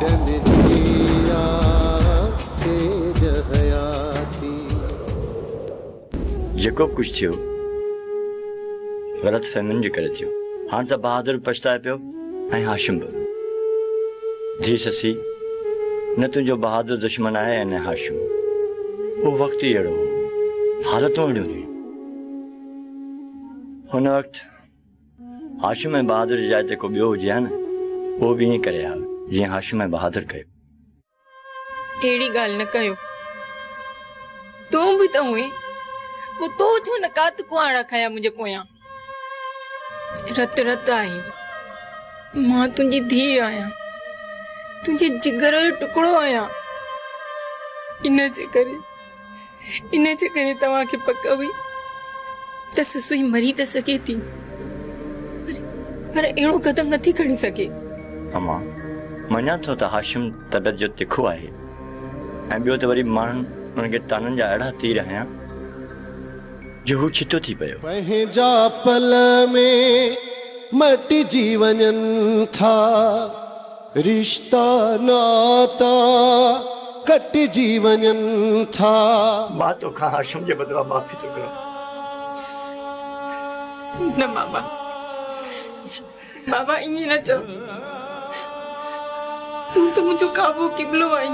Done जिया से जहयाती जेको कुछ थियो गलत फहमियुनि जे करे थियो। हाणे त बहादुर पछताए पियो ऐं हाशिम बि। धी ससी न तुंहिंजो बहादुर दुश्मन आहे ऐं न हाशिम। उहो वक़्तु ई अहिड़ो हो, हालतूं अहिड़ियूं हुयूं। हुन वक़्तु हाशिम ऐं बहादुर जी जाइ ते को ॿियो हुजे हा न, उहो बि ईअं करे हा जीअं हाशिम ऐं बहादुर कयो। अहिड़ी ॻाल्हि न कयो। तूं बि त हुई, पोइ तूं छो न कात कुआड़ा खाया मुंहिंजे पोयां। रत रत आई, मां तुंहिंजी धीउ आहियां, तुंहिंजे जिगर जो टुकड़ो आहियां। इन जे करे तव्हांखे पक हुई त ससुई मरी त सघे थी, पर अहिड़ो कदम नथी खणी सघे। अम्मा मञा थो त हाशिम तबियत जो तिखो आहे ऐं ॿियो त वरी माण्हुनि उनखे ताननि जा अहिड़ा तीर हयां जो हू छितो थी पियो। पंहिंजा पल में मटिजी वञनि था, रिश्ता नाता कटिजी वञनि था। मां तोखां हाशिम जे बदिरां माफ़ी थो घुरां। न बाबा ईअं न चओ। तूं त मुंहिंजो काबू किबलो आई,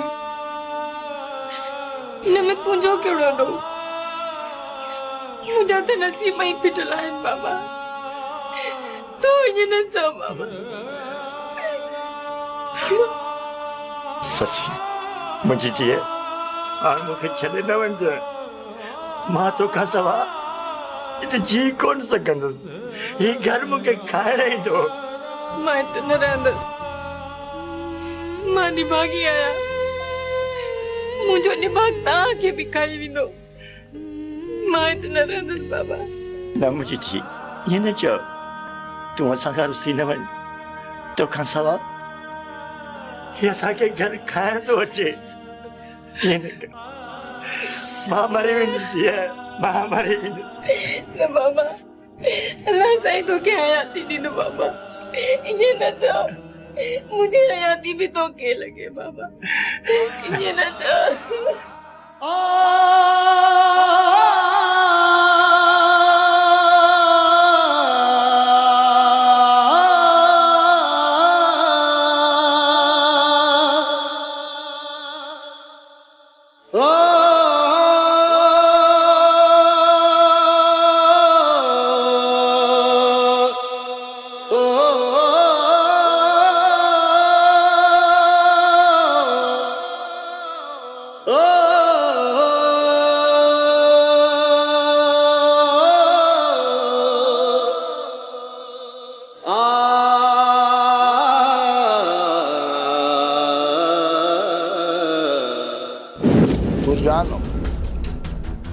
हिन में तुंहिंजो कहिड़ो ॾोहु। मुंहिंजा त नसीब ई फिटल आहिनि बाबा। तूं ईअं न चओ बाबा। ससी मुंहिंजी धीअ, हाणे मूंखे छॾे न वञिजे। मां तोखां सवाइ हिते जी कोन सघंदुसि। ही घर मूंखे खाइण ईंदो। मां हिते न रहंदसि। मां निभागी आहियां, मुंहिंजो निभाग तव्हांखे बि खाई वेंदो। मां हिते न रहंदसि बाबा। न मुंहिंजी धीअ, ईअं न चओ। तूं असां खां रुसी न वञ। तोखां सवाइ ही असांखे घर खाइण थो अचे। ईअं न कर। मां मरी वेंदुसि धीअ, मां मरी वेंदुसि। न बाबा, अल्लाह साईं तोखे हयाती ॾींदो बाबा। ईअं न चओ। मुंहिंजी हयाती बि तोखे लॻे बाबा। ईअं न चओ।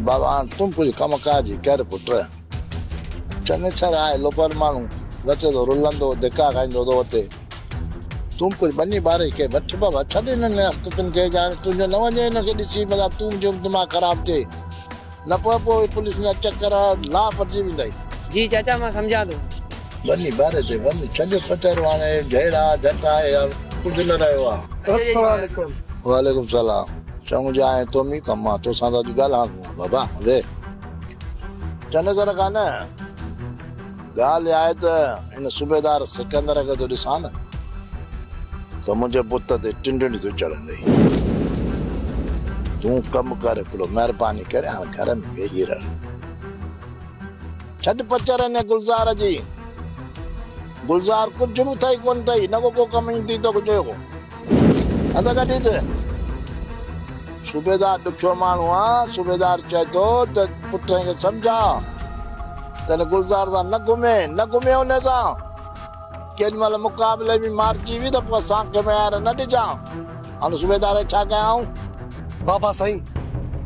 बाबा तुम कुछ कम काज कर पुट। चंगछर आए लोपर मानू वचे तो रुलंदो धिका खाइंदो तो वते। तुम कुछ बनी बारे के वठ बाबा छदे न हरकतन के जान तुझे न वने न के दिसी मदा तुम जो दिमाग खराब थे न पो पुलिस ने चक्कर ला पड़जी विंदई। जी चाचा मां समझा दो। बनी बारे ते बनी छजो पचर वाने घेड़ा झटा यार कुछ न रहो। अस्सलाम वालेकुम। वालेकुम सलाम। चंग जाए तो मी कमा तो सादा दी गाल हां बाबा वे चने जरा गाना गाल आए तो इन सूबेदार सिकंदर के तो दिसान तो मुझे पुत ते टिंडनी तो चढ़ंदे। तू कम कर पुरो मेहरबानी करे घर में वेजी रह। छड पचर ने गुलजार जी गुलजार कुछ भी थई कोन थई न को कम इंदी तो कुछ हो अंदा का दीजे। सूबेदार दुखियो मानू आ। सूबेदार चाहे तो पुट के समझा तने गुलजार सा न घुमे उन सा केल मल मुकाबले में मारजी वी तो पसा के में यार न दिजा अन सूबेदार छा कयां बाबा सही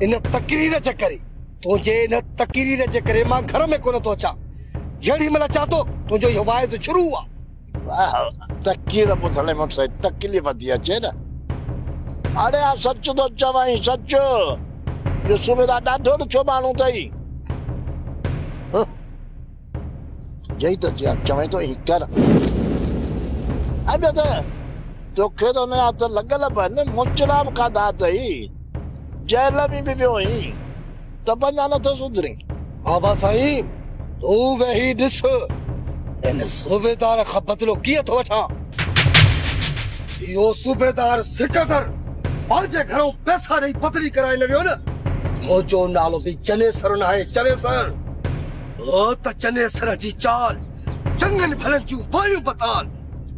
इन तकरीर चकरी तुझे इन तकरीर चकरे मां घर में कोन तो अचा जड़ी मला चाहतो तुझो यो वाय तो शुरू हुआ वाह तकरीर पुथले मुझसे तकलीफ दिया चे ना। अरे आ सच तो चवाई सच यो सूबेदार डाढो छो मानू तई यही तो चवाई तो ही कर अब तो तोखे तो ने हथ लगल पन मुचड़ा बि खाधा अथई जेल में बि वियो हुई त पंजा नथो सुधरी। बाबा साईं तू वेही ॾिस इन सूबेदार खां बदिलो कीअं थो वठां। इहो सूबेदार सिकंदर पंहिंजे घरों पैसा ॾेई बदली कराए वियो न। मुंहिंजो नालो बि चनेसर न आहे, चनेसर। ओ त चनेसर जी चाल चङनि भलनि जूं वायूं बताल।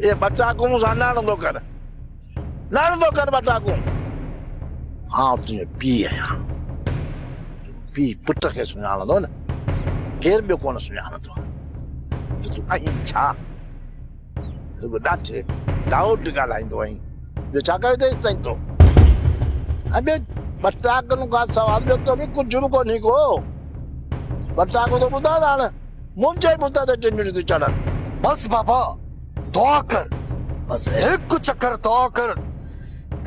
ये बटाकू सां नाणंदो कर बटाकू। हाँ तुझे पी आहियां पी पुट खे सुञाणंदो न केर ॿियो कोन सुञाणंदो। तूं आहीं छा रुगो ॾाठे डाउट ॻाल्हाईंदो आहीं जो छा कयो अथई ताईं तो। अबे बटाकनि खां सवाइ ॿियो तो बि कुझु बि कोन्हे को। बटाको तो ॿुधा था न मुंहिंजे पुत ते टिंडियूं थी चढ़नि। बस बाबा दुआ कर, बस एक चक्कर दुआ कर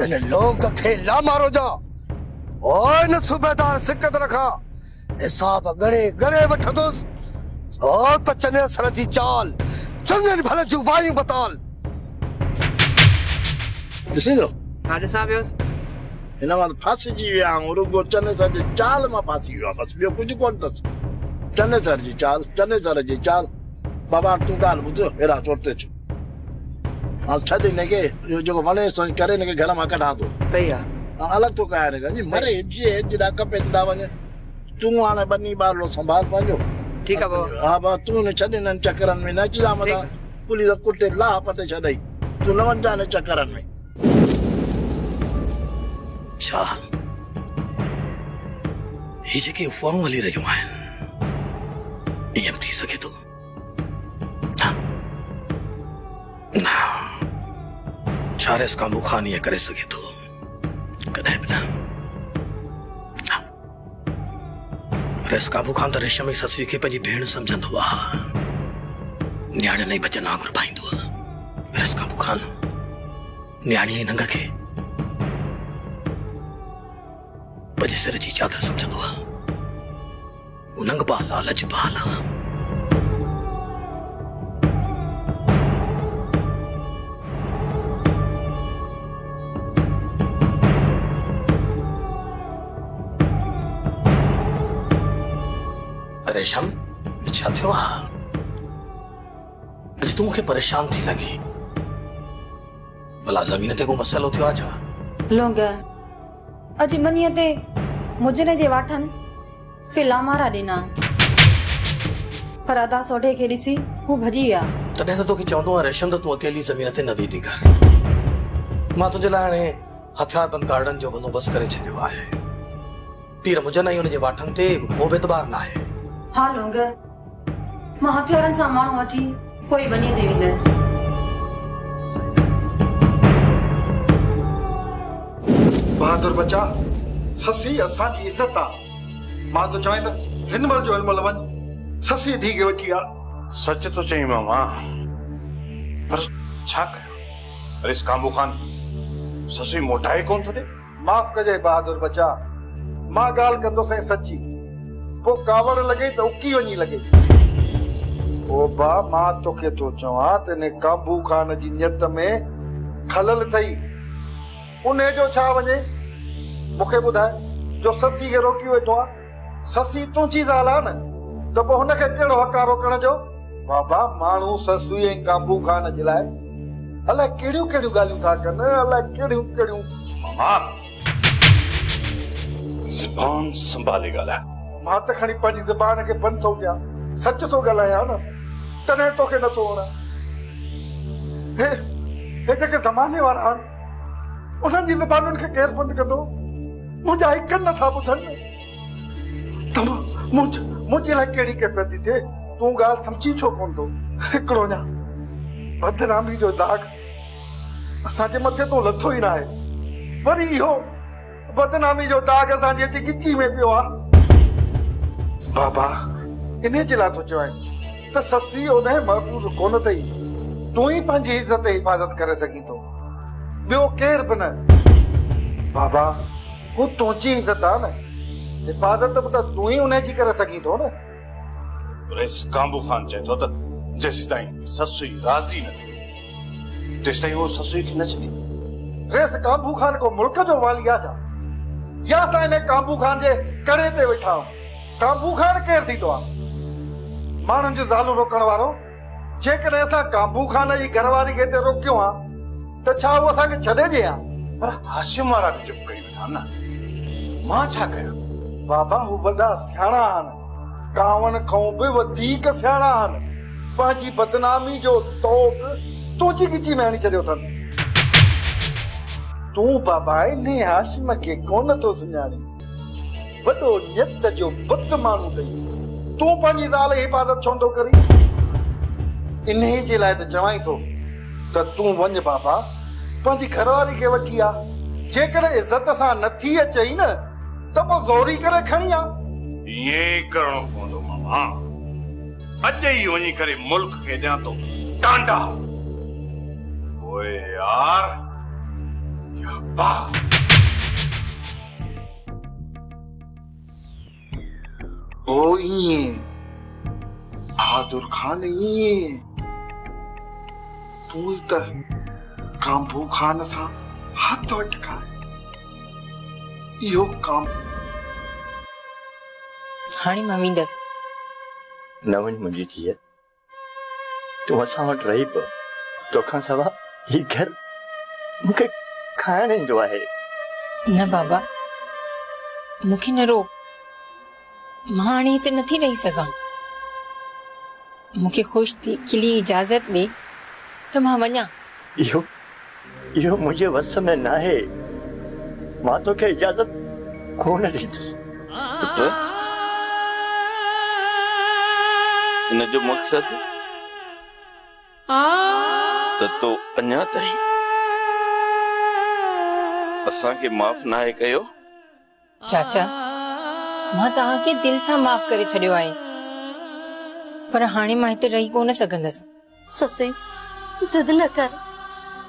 इन लोग खे ला मारो जा। ओ इन सूबेदार सिकंदर खां हिसाब गणे गणे वठंदुसि। ओ त चनेसर जी चाल चङनि भलनि जूं वायूं बताल। ॾिसी थो हाँ ॾिसां पियोसि। हिन मां फासिजी विया आहियूं रुगो चनेसर जी चाल मां फासी वियो आहे बसि ॿियो कुझु कोन अथसि। चनेसर जी चाल चनेसर जी चाल। बाबा तूं ॻाल्हि ॿुध अहिड़ा चोट छो हाणे छॾ हिनखे इहो जेको वणे सोच करे हिनखे घर मां कढां थो। सही आहे। अलॻि थो कयां हिनखे मरे हेॾी खपे ॾा वञे। तूं हाणे बनी ॿारलो संभाल पंहिंजो। ठीकु आहे बाबा। हा बा तूं न छॾ हिननि चकरनि में न अचिजां मथां पुलिस कुटे लाह पटे छॾई। तूं न वञजां हिन चकरनि में। छा ही जेके अफ़वाहूं हली रहियूं आहिनि ईअं बि थी सघे थो? छा रेस काबू खान ईअं करे सघे थो? कॾहिं बि न। रेस काबू खान त रेशम जी ससुई खे पंहिंजी भेण सम्झंदो आहे। न्याणे नई बचन आंगुर पाईंदो आहे। रेस काबू खान न्याणी जी नंग खे पंहिंजे सिर जी चादर सम्झंदो आहे। नंग बाल आहे, लज बाल आहे। रेशम छा थियो आहे? अॼु तूं मूंखे परेशान थी लॻी। भला ज़मीन ते को मसइलो थियो आहे छा? लोग अॼु मनीअ ते मुजरे जे वाठनि पिला मारा ॾिना पर अदा सोढे खे ॾिसी हू भॼी विया। तॾहिं त तोखे चवंदो आहे रेशम त तूं अकेली ज़मीन ते न वेठी कर। मां तुंहिंजे लाइ हाणे हथियारबंद गार्डन जो बंदोबस्तु करे छॾियो आहे। पीर मुजन ऐं हुनजे वाठनि ते को बि एतबार न आहे। हा लोग मां हथियारनि सां माण्हू वठी पोइ वञी ते वेंदसि। बहादुर बच्चा ससी असांजी इज़त आहे। मां तो चवां त हिनमल जो हिनमल वञ ससी धी खे वठी आ। सच तो चई मामा पर छा कयो? अरे इस काबू खान ससी मोटाए कोन थो ॾे। माफ़ कजे बहादुर बच्चा मां ॻाल्हि कंदोसीं सची पो कावड़ लॻे त उकी वञी लॻे। ओ बा मां तोखे तो चवां त ने काबू खान जी नियत में खलल थई उन जो छा वञे? मूंखे ॿुधाए जो ससी खे रोकी वेठो आहे। ससी तुंहिंजी ज़ाल आहे न त पोइ हुनखे कहिड़ो हक़ आहे रोकण जो? बाबा माण्हू ससु ऐं काबू खान जे लाइ अलाए कहिड़ियूं कहिड़ियूं ॻाल्हियूं था कनि अलाए कहिड़ियूं कहिड़ियूं। मामा ज़बान संभाले ॻाल्हाए। मां त खणी पंहिंजी ज़बान खे बंदि थो कयां सच थो ॻाल्हायां न तॾहिं तोखे नथो वणे। हे जेके ज़माने वारा आहिनि उन्हनि जी ज़बानुनि खे केरु बंदि कंदो? मुंहिंजा ही कन नथा ॿुधनि। मुंहिंजे लाइ कहिड़ी कैफ़ियत थी थिए तूं ॻाल्हि सम्झी छो कोन थो? हिकिड़ो अञा बदनामी जो दाग असांजे मथे तो लथो ई न आहे। वरी इहो बदनामी जो दाग असांजी अची गिची में पियो आहे। बाबा इन जे लाइ थो चवां त ससी उन महफ़ूज़ कोन अथई। तूं ई पंहिंजी इज़त हिफ़ाज़त करे सघीं थो ॿियो केर बि न। बाबा हू तुंहिंजी इज़त आहे न हिफ़ाज़त बि त तूं ई उन जी करे सघीं थो न। रेस काबू खान चए थो त जेसीं ताईं ससुई राज़ी न थी तेसीं ताईं उहो ससुई खे न छॾींदो। रेस काबू खान को मुल्क जो वालिया जा या असां इन काबू खान जे करे ते वेठा आहियूं। काबू खान केरु थींदो आहे? माण्हुनि जी ज़ालूं रोकण वारो। जेकॾहिं असां काबू खान जी घरवारी खे हिते रोकियो आहे त छा उहो असांखे छॾे ॾे हा? पर हाशिम वारा बि चुप कई वेठा न। मां छा कयां? बाबा हू वॾा सियाणा आहिनि, कांवनि खां बि वधीक सियाणा आहिनि। पंहिंजी बदनामी जो तोप तुंहिंजी गिची में हणी छॾियो अथनि। तूं बाबा इन हाशिम खे कोन थो सुञाणी। वॾो नियत जो बुत माण्हू अथई। तूं पंहिंजी ज़ाल जी हिफ़ाज़त छो थो करी? इन जे लाइ त चवां थो त तूं वञ बाबा, पंहिंजी घरवारी खे वठी आ। जेकॾहिं इज़त सां नथी अचई न त पोइ ज़ोरी करे खणी आ। ये करणो पवंदो मामा। अॼु ई वञी करे मुल्क खे ॾियां थो टांडा। ओए यार या बा। ओ इएं बहादुर खान इएं तूं त काबू खान सां हथ वटकाए। इहो काम हाणे मां वेंदसि। न वञ मुंहिंजी धीअ, तूं असां वटि रही पियो। तोखां सवा ही घर मूंखे खाइण ईंदो आहे। न बाबा, मूंखे न रोक। मां हाणे हिते नथी रही सघां। मूंखे ख़ुशि थी खिली इजाज़त ॾे त मां वञा। इहो मुंहिंजे वस में न आहे। मां तोखे इजाज़त कोन ॾींदुसि। इन जो मक़सद त तो अञा ताईं असांखे माफ़ नाहे कयो। चाचा, मां तव्हांखे दिल सां माफ़ करे छॾियो आहे, पर हाणे मां हिते रही कोन सघंदसि। ससे जिद न कर,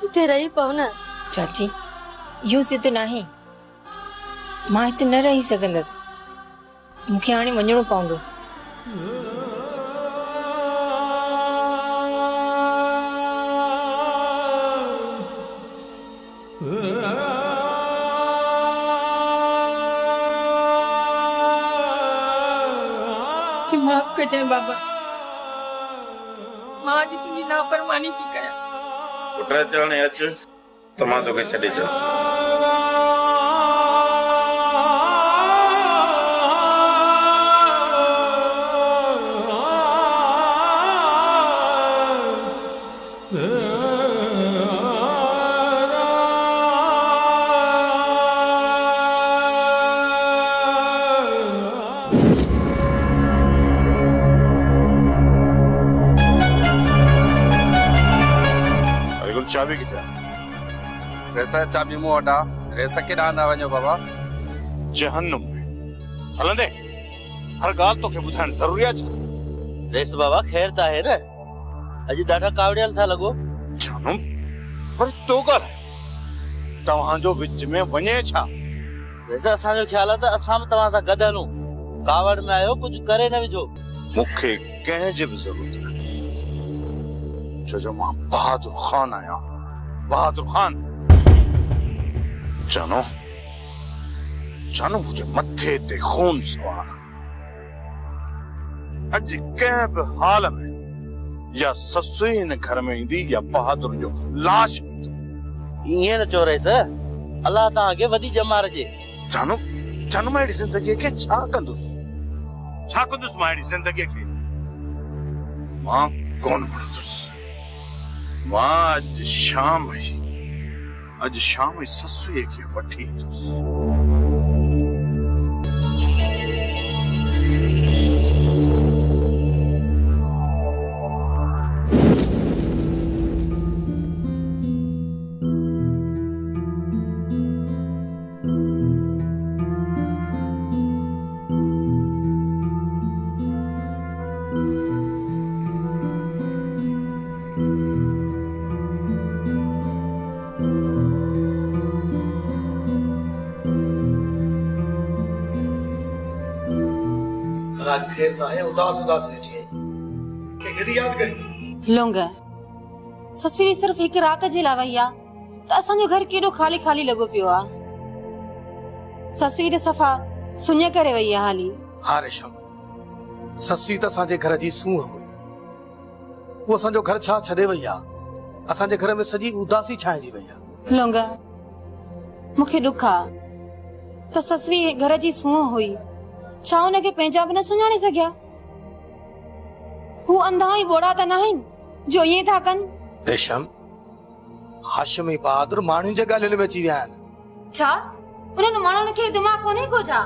हिते रही पव न। चाची, इहो जिद नाहे। मां हिते न रही सघंदसि। मूंखे हाणे वञिणो पवंदो। माफ कजांइ बाबा, मां अॼु तुंहिंजी नाफ़रमानी थी कयां। पुट चवणे अच त मां तोखे छॾे ॾियां। चाबी किथे? रेसा चाबी मूं वटि आहे। रेसा केॾांहुं हंधा वञो बाबा? जहन्नुम में हलंदे। हर ॻाल्हि तोखे ॿुधाइण ज़रूरी आहे छा? रेस बाबा ख़ैर त आहे न? अॼु ॾाढा कावड़ियल था लॻो। जानू वरी तो ॻाल्हि तव्हांजो विच में वञे छा? रेसा असांजो ख़्यालु आहे त असां बि तव्हां सां गॾु हलूं। कावड़ में आयो, कुझु करे न विझो। मूंखे कंहिंजी बि ज़रूरत न। जो मां बहादुर खान आया। बहादुर खान जानो मुझे मथे ते खून सवार। अज कंहिं बि हाल में या ससु हिन घर में ईंदी या बहादुर जो लाश ईअं न चओ रेस। अल्लाह तव्हांखे वॾी जमार ॾे। जानू मां अहिड़ी ज़िंदगीअ खे छा कंदुसि? मां अहिड़ी ज़िंदगीअ खे मां कोन वणंदुसि। मां अॼु शाम ई ससुए खे वठी ईंदुसि। आज खेर था है उदास बैठी है के गिरी याद करी लोंग ससी भी सिर्फ एक रात जे लाइ वई आ। त असांजो घर केॾो खाली खाली लॻो पियो आहे। ससुई त सफ़ा सुञ करे वई आहे हाली। हाँ रेशम, ससी त असांजे घर जी सूंह हुई। वो असांजो घर छा छॾे वई आहे। असांजे घर में सॼी उदासी छाइजी वई आहे। लोंगा, मूंखे ॾुख आहे त ससुई घर जी सूंह हुई, छा हुनखे पंहिंजा बि न सुञाणे सघिया? हू अंधा ऐं ॿोड़ा त न आहिनि जो ईअं था कनि। रेशम, हाशिमी बहादुर माण्हुनि जे ॻाल्हियुनि में अची विया आहिनि। छा उन्हनि माण्हुनि खे दिमाग़ कोन्हे को छा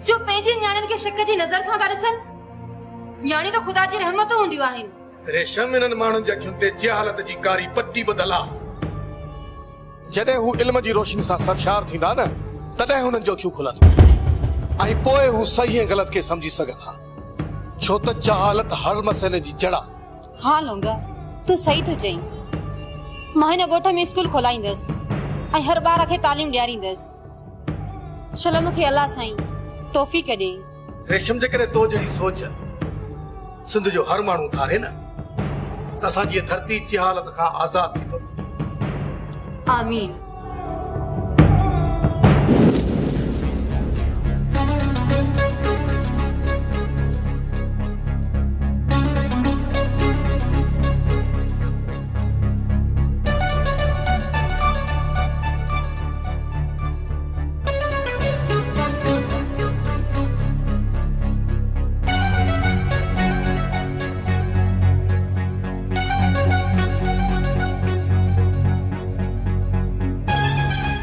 जो पंहिंजी न्याणियुनि खे शिक जी नज़र सां था ॾिसनि? न्याणी त ख़ुदा जी रहमत हूंदियूं आहिनि। रेशम, इन्हनि माण्हुनि जे अखियुनि ते जहालत जी कारी पट्टी ॿधल आहे। जॾहिं हू इल्म जी रोशनी सां सरशार थींदा न, तॾहिं हुननि जो अखियूं खुलंदियूं ऐं पोइ हू सही ऐं ग़लति खे सम्झी सघंदा, छो त जहालत हर मसइले जी जड़ आहे। हाँ लोंगा, तूं सही थो चईं। मां हिन ॻोठ में स्कूल खोलाईंदसि ऐं हर ॿार खे तालीम ॾियारींदसि। चलो मूंखे अल्लाह साईं तौफ़ीक़ ॾे। रेशम, जेकॾहिं तो जहिड़ी सोच सिंध जो हर माण्हू धारे न, त असांजी धरती जहालत खां आज़ाद थी पवे। आमीन।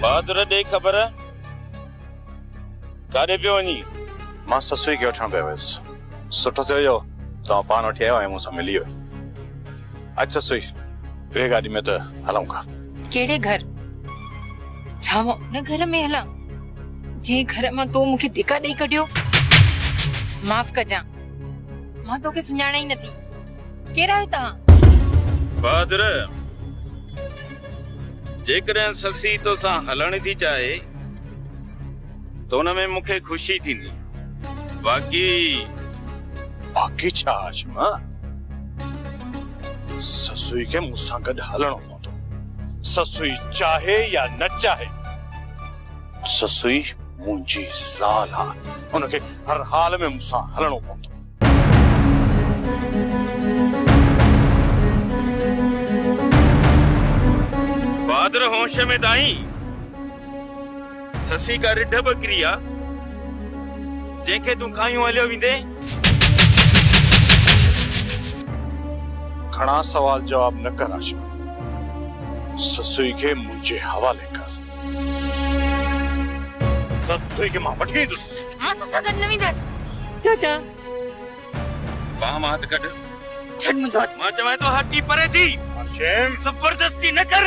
बहादुर ॾे ख़बर काॾे पियो वञी? मां ससुई खे वठण पियो वियुसि। सुठो थियो तव्हां पाण वठी आयो ऐं मूंसां मिली वियो। अचु ससुई, ॿिए गाॾी में त हलूं था। कहिड़े घर? छा मां उन घर में हलां जे घर मां तो मूंखे धिका ॾेई कढियो? माफ़ कजां, मां तोखे सुञाणे ई नथी। केरु आहियो तव्हां? बहादुर, जेकॾहिं ससी तोसां हलण थी चाहे तो हुन में मूंखे ख़ुशी थींदी। बाक़ी छा हाशिमा? ससुई खे मूंसां गॾु हलणो पवंदो, ससुई चाहे या न चाहे। ससुई मुंहिंजी ज़ाल आहे, हुनखे हर हाल में मूंसां हलणो पवंदो। बहादुर, होश में ताई ससी का रिढ बकरी आ जंहिंखे तूं खायूं हलियो वेंदे। घणा सवाल जवाब न कर हाशिमा, ससुई खे मुंहिंजे हवाले कर। ससुई खे मां वठी ईंदुसि। मां तोसां गॾु न वेंदसि। चाचा, बाह मां हथ कढ। छॾ मुंहिंजो हथ। मां चवां थो हटी परे थी। हाशिम, ज़बरदस्ती न कर।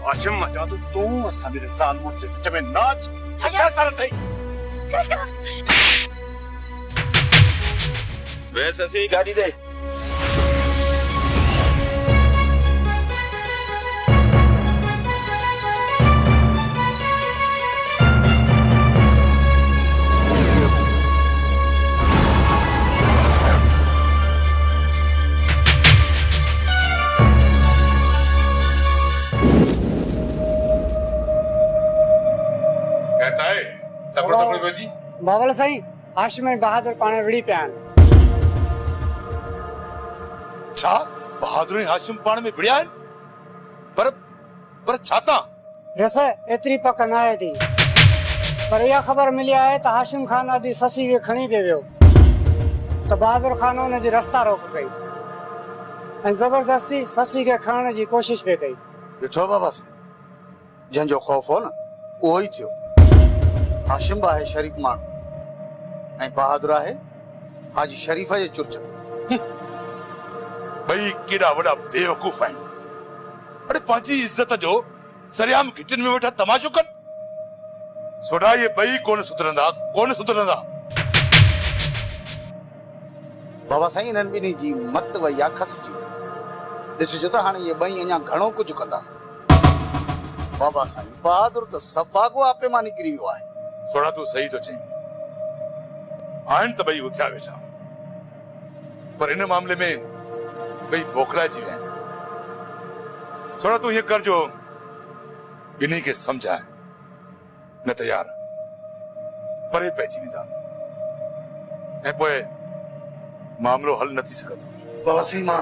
हाशिम, मां चवां थो तूं असां मेरे ज़ाल मुड़ुस जे विच में न अच। चाचा, कर अथई चाचा। वे ससी गाड़ी दे। बाबल साईं, हाशिम ऐं बहादुर पाण विड़ी पिया आहिनि। छा बहादुर ऐं हाशिम पाण में विड़िया आहिनि? पर छा था? रस एतिरी पक न आहे थी, पर इहा ख़बर मिली आहे त हाशिम ख़ान अॼु ससी खे खणी पियो वियो त बहादुर ख़ान हुनजी रस्ता रोक कई ऐं ज़बरदस्ती ससी खे खणण जी कोशिश पिए कई। ॾिठो बाबा साईं, जंहिंजो ख़ौफ़ हो न उहो ई थियो। हाशिम आहे शरीफ़ माण्हू ऐं बहादुर आहे हाजी शरीफ़ जे चुर्च ते। ॿई केॾा वॾा बेवकूफ़ आहिनि। अरे पंहिंजी इज़त जो सरियाम घिटिन में वेठा तमाशो कनि। सोडा ये ॿई कोन सुधरंदा। बाबा साईं, इन्हनि ॿिन्ही जी मत वई आहे खसिजी। ॾिसिजो त हाणे ये ॿई अञा घणो कुझु कंदा। बाबा साईं, बहादुर त सफ़ा को आपे मां निकिरी वियो आहे। सोडा तूं सही थो चईं, आहिनि त ॿई उथिया वेठा, पर इन मामले में ॿई बोखलाइजी विया आहिनि। सोडा तूं हीअं कर जो ॿिन्ही खे सम्झाए न त यार परे पइजी वेंदा ऐं पोइ मामिलो हल न थी सघंदो। बाबा साईं मां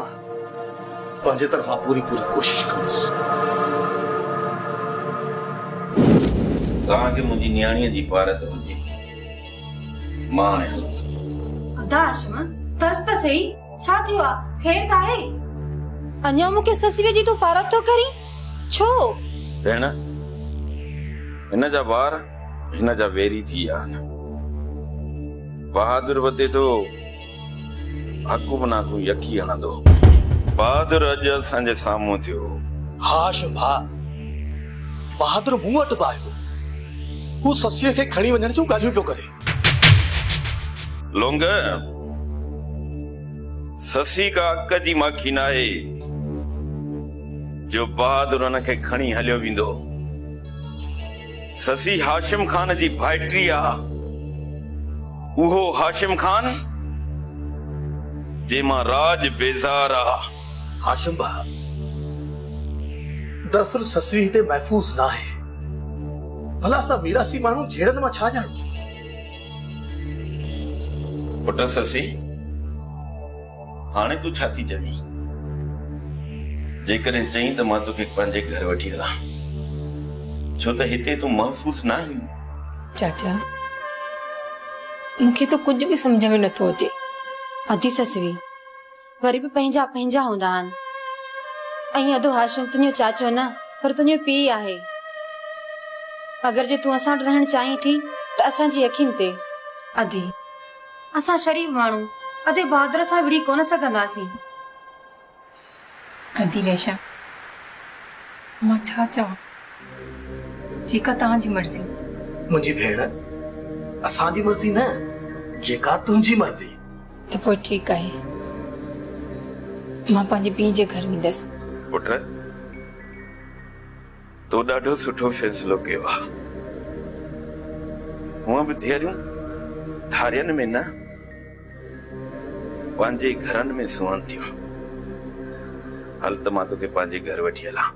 पंहिंजे तरफ़ां पूरी कोशिश कंदुसि। तव्हांखे मुंहिंजी न्याणीअ जी पारत हुजे मां आहियां। अदा आशमा तरस त सही छा थियो आहे? खैर त आहे? अञा मूंखे ससीअ जी तूं पारत थो करी छो? भेण हिन जा ॿार हिन जा वेरी थी विया आहिनि। बहादुर वते तो हकू बना को यकी हणंदो। बहादुर अॼु असांजे साम्हूं थियो। हा शुभा बहादुर मूं वटि बि आयो। हू ससीअ खे खणी वञण जूं ॻाल्हियूं पियो करे। लोंग ससी का अक जी माखी न आहे जो बहादुर हुन खे खणी हलियो वेंदो। ससी हाशिम खान जी भाइटी आ। उहो हाशिम खान जेमा राज बेज़ार आ। हाशिम भा दरअसल ससवी हिते महफूज़ न आहे। भला असां मीरासी माण्हू झेड़नि मां छा ॼाणूं? पुट ससी हाणे तूं छा थी चवीं? जेकॾहिं चईं त मां तोखे पंहिंजे घर वठी हलां छो त हिते तूं महफूज़ न आहीं। चाचा मूंखे तो कुछ भी समझ में नथो अचे। अधी ससवी वरी भी पंहिंजा पंहिंजा हूंदा आहिनि। ऐं अधो हाशिम तुंहिंजो चाचो न पर तुंहिंजो पीउ आहे। अगरि जे तूं असां वटि रहण चाहीं थी त असांजी यकीन ते अधी असां शरीफ़ माण्हू अधे बहादुर सां विड़ी कोन सघंदासीं। अधी रेशा मां छा चवां? जेका तव्हांजी मर्ज़ी। मुंहिंजी भेण असांजी मर्ज़ी न जेका तुंहिंजी मर्ज़ी। त पोइ ठीकु आहे मां पंहिंजे पीउ जे घर वेंदसि। पुट तो ॾाढो सुठो फ़ैसिलो कयो आहे। हूअं बि धीअरूं धारियनि में न पंहिंजे घरनि में सुहनि थियूं। हल त मां तोखे पंहिंजे घर वठी हलां।